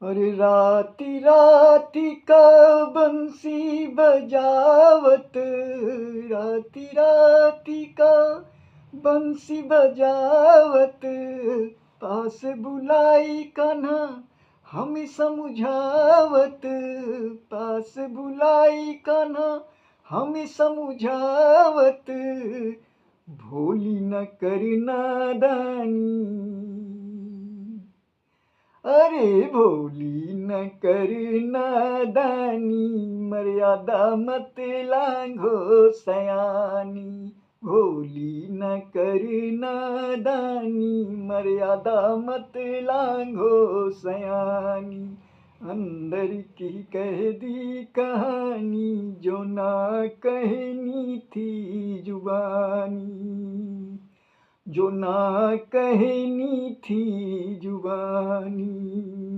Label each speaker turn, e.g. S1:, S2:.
S1: अरे राती राती का बंसी बजावत, राती राती का बंसी बजावत, पास बुलाई कान्हा हमें समझावत, पास बुलाई कान्हा हमें समझावत, भोली न करी नादानी, अरे भोली न करी नादानी, मर्यादा मत लांघो सयानी, भोली न करी नादानी, मर्यादा मत लांघो सयानी, अंदर की कह दी कहानी जो ना कहनी थी जुबानी, जो ना कहनी थी जुबानी।